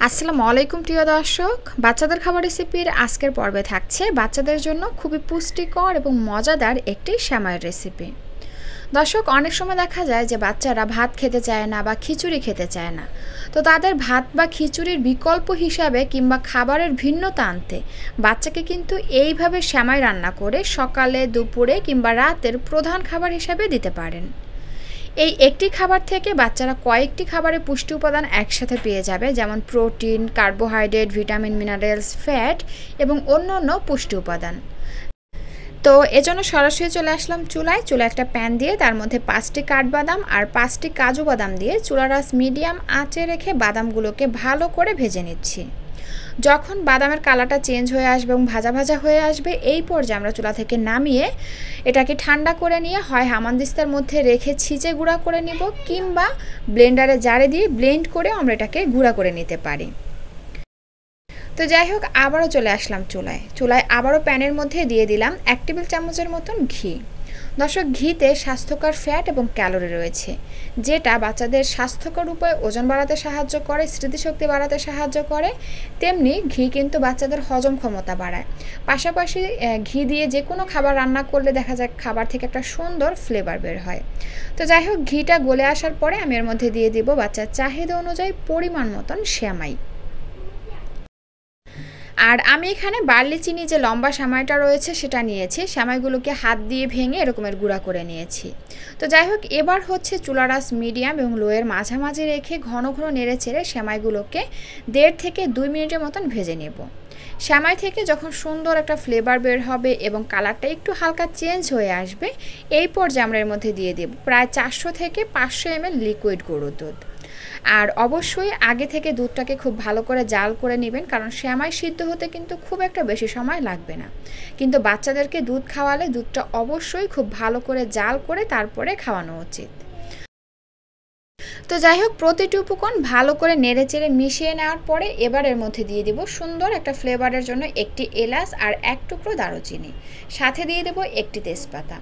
আসসালামু আলাইকুম প্রিয় দর্শক, বাচ্চাদের খাবার রেসিপির আজকের পর্বে থাকছে বাচ্চাদের জন্য খুবই পুষ্টিকর এবং মজাদার একটি সেমাইয়ের রেসিপি। দর্শক, অনেক সময় দেখা যায় যে বাচ্চারা ভাত খেতে চায় না বা খিচুড়ি খেতে চায় না। তো তাদের ভাত বা খিচুড়ির বিকল্প হিসাবে কিংবা খাবারের ভিন্নতা আনতে বাচ্চাকে কিন্তু এইভাবে সেমাই রান্না করে সকালে, দুপুরে কিংবা রাতের প্রধান খাবার হিসাবে দিতে পারেন। এই একটি খাবার থেকে বাচ্চারা কয়েকটি খাবারের পুষ্টি উপাদান একসাথে পেয়ে যাবে, যেমন protein, carbohydrate, vitamin, minerals, fat এবং অন্যান্য পুষ্টি উপাদান। তো এজন্য সরাসরি চলে আসলাম চুলায় একটা প্যান দিয়ে তার মধ্যে 5টি কাঠবাদাম আর 5টি কাজু বাদাম দিয়ে চুলার আঁচ মিডিয়াম আঁচে রেখে বাদামগুলোকে ভালো করে ভেজে নিচ্ছি। যখন বাদামের কালারটা চেঞ্জ হয়ে আসবে এবং ভাজা ভাজা হয়ে আসবে, এই পর্যায়ে আমরা চুলা থেকে নামিয়ে এটাকে ঠান্ডা করে নিয়ে হয় হামানদিস্তার মধ্যে রেখে ছিঁচে গুঁড়া করে নিব, কিংবা ব্লেন্ডারে জারে দিয়ে ব্লেন্ড করে আমরা এটাকে গুঁড়া করে নিতে পারি। তো যাই হোক, আবারও চলে আসলাম চুলায় আবারও প্যানের মধ্যে দিয়ে দিলাম 1 টেবিল চামচের মতন ঘি। দর্শক, ঘিতে স্বাস্থ্যকর ফ্যাট এবং ক্যালোরি রয়েছে, যেটা বাচ্চাদের স্বাস্থ্যকর উপায়ে ওজন বাড়াতে সাহায্য করে, স্মৃতিশক্তি বাড়াতে সাহায্য করে। তেমনি ঘি কিন্তু বাচ্চাদের হজম ক্ষমতা বাড়ায়। পাশাপাশি ঘি দিয়ে যে কোনো খাবার রান্না করলে দেখা যায় খাবার থেকে একটা সুন্দর ফ্লেভার বের হয়। তো যাই হোক, ঘিটা গলে আসার পরে আমি এর মধ্যে দিয়ে দিব বাচ্চার চাহিদা অনুযায়ী পরিমাণ মতন সেমাই। আর আমি এখানে বার্লি চিনি যে লম্বা সেমাইটা রয়েছে সেটা নিয়েছি। সেমাইগুলোকে হাত দিয়ে ভেঙে এরকমের গুঁড়া করে নিয়েছি। তো যাই হোক, এবার হচ্ছে চুলার আঁচ মিডিয়াম এবং লোয়ের মাঝামাঝি রেখে ঘন ঘন নেড়ে চেড়ে সেমাইগুলোকে 1.5 থেকে 2 মিনিটের মতন ভেজে নেব। সেমাই থেকে যখন সুন্দর একটা ফ্লেভার বের হবে এবং কালারটা একটু হালকা চেঞ্জ হয়ে আসবে, এই পর্যায়ে আমরা এর মধ্যে দিয়ে দেব প্রায় 400 থেকে 500 ml লিকুইড গরুর দুধ। আর অবশ্যই আগে থেকে দুধটাকে খুব ভালো করে জাল করে নেবেন, কারণ সেমাই সিদ্ধ হতে কিন্তু খুব একটা বেশি সময় লাগবে না। কিন্তু বাচ্চাদেরকে দুধ খাওয়ালে দুধটা অবশ্যই খুব ভালো করে জাল করে তারপরে খাওয়ানো উচিত। তো যাই হোক, প্রতিটি উপকরণ ভালো করে নেড়ে চেড়ে মিশিয়ে নেওয়ার পরে এবার এর মধ্যে দিয়ে দিব সুন্দর একটা ফ্লেভারের জন্য 1টি এলাচ আর 1 টুকরো দারুচিনি, সাথে দিয়ে দেব 1টি তেজপাতা,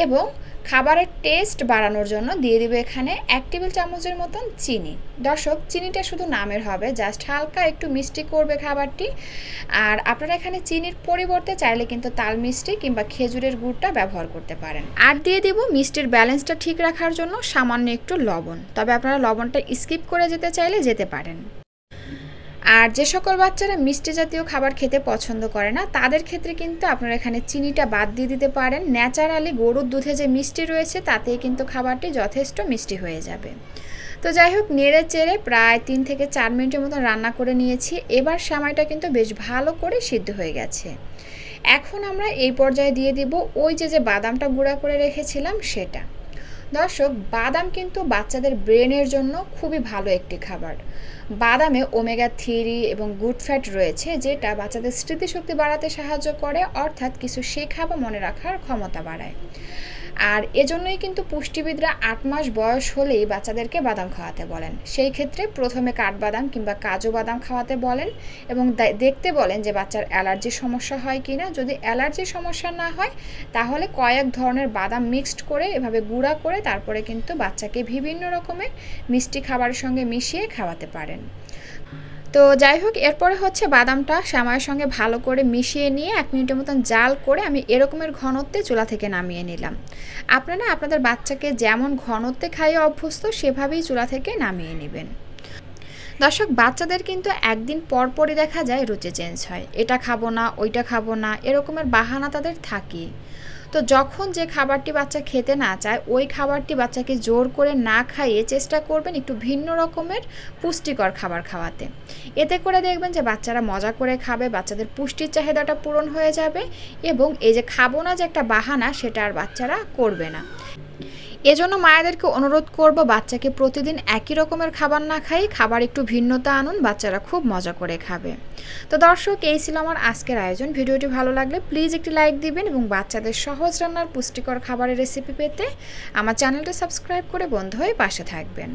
এবং খাবারের টেস্ট বাড়ানোর জন্য দিয়ে দিব এখানে 1 টেবিল চামচের মতন চিনি। দর্শক, চিনিটা শুধু নামের হবে, জাস্ট হালকা একটু মিষ্টি করবে খাবারটি। আর আপনারা এখানে চিনির পরিবর্তে চাইলে কিন্তু তাল মিষ্টি কিংবা খেজুরের গুড়টা ব্যবহার করতে পারেন। আর দিয়ে দেব মিষ্টির ব্যালেন্সটা ঠিক রাখার জন্য সামান্য একটু লবণ, তবে আপনারা লবণটা স্কিপ করে যেতে চাইলে যেতে পারেন। আর যে সকল বাচ্চারা মিষ্টি জাতীয় খাবার খেতে পছন্দ করে না, তাদের ক্ষেত্রে কিন্তু আপনারা এখানে চিনিটা বাদ দিয়ে দিতে পারেন। ন্যাচারালি গরুর দুধে যে মিষ্টি রয়েছে তাতেই কিন্তু খাবারটি যথেষ্ট মিষ্টি হয়ে যাবে। তো যাই হোক, নেড়ে চেড়ে প্রায় 3 থেকে 4 মিনিটের মতো রান্না করে নিয়েছি। এবার সেমাইটা কিন্তু বেশ ভালো করে সিদ্ধ হয়ে গেছে। এখন আমরা এই পর্যায়ে দিয়ে দিব ওই যে বাদামটা গুঁড়া করে রেখেছিলাম সেটা। দর্শক, বাদাম কিন্তু বাচ্চাদের ব্রেনের জন্য খুবই ভালো একটি খাবার। বাদামে ওমেগা 3 এবং গুড ফ্যাট রয়েছে, যেটা বাচ্চাদের স্মৃতিশক্তি বাড়াতে সাহায্য করে, অর্থাৎ কিছু শেখা বা মনে রাখার ক্ষমতা বাড়ায়। আর এজন্যই কিন্তু পুষ্টিবিদরা 8 মাস বয়স হলেই বাচ্চাদেরকে বাদাম খাওয়াতে বলেন। সেই ক্ষেত্রে প্রথমে কাঠবাদাম কিংবা কাজু বাদাম খাওয়াতে বলেন এবং দেখতে বলেন যে বাচ্চার অ্যালার্জির সমস্যা হয় কিনা। যদি অ্যালার্জির সমস্যা না হয় তাহলে কয়েক ধরনের বাদাম মিক্সড করে এভাবে গুঁড়া করে তারপরে কিন্তু বাচ্চাকে বিভিন্ন রকমের মিষ্টি খাবারের সঙ্গে মিশিয়ে খাওয়াতে পারেন। তো যাই হোক, এরপরে হচ্ছে বাদামটা সেমাইয়ের সঙ্গে ভালো করে মিশিয়ে নিয়ে 1 মিনিটের মতন জাল করে আমি এরকমের ঘনত্বে চুলা থেকে নামিয়ে নিলাম। আপনারা আপনাদের বাচ্চাকে যেমন ঘনত্বে খাইয়ে অভ্যস্ত সেভাবেই চুলা থেকে নামিয়ে নেবেন। দর্শক, বাচ্চাদের কিন্তু একদিন পরপরই দেখা যায় রুচি চেঞ্জ হয়, এটা খাবো না, ওইটা খাবো না, এরকমের বাহানা তাদের থাকে। তো যখন যে খাবারটি বাচ্চা খেতে না চায় ওই খাবারটি বাচ্চাকে জোর করে না খাইয়ে চেষ্টা করবেন একটু ভিন্ন রকমের পুষ্টিকর খাবার খাওয়াতে। এতে করে দেখবেন যে বাচ্চারা মজা করে খাবে, বাচ্চাদের পুষ্টির চাহিদাটা পূরণ হয়ে যাবে, এবং এই যে খাবো না যে একটা বাহানা সেটা আর বাচ্চারা করবে না। এজন্য মায়েদেরকে অনুরোধ করব, বাচ্চাকে প্রতিদিন একই রকমের খাবার না খাই, খাবার একটু ভিন্নতা আনুন, বাচ্চারা খুব মজা করে খাবে। তো দর্শক, এই ছিল আমার আজকের আয়োজন। ভিডিওটি ভালো লাগলে প্লিজ একটি লাইক দিবেন এবং বাচ্চাদের সহজ রান্নার পুষ্টিকর খাবারের রেসিপি পেতে আমার চ্যানেলটি সাবস্ক্রাইব করে বন্ধু হয়ে পাশে থাকবেন।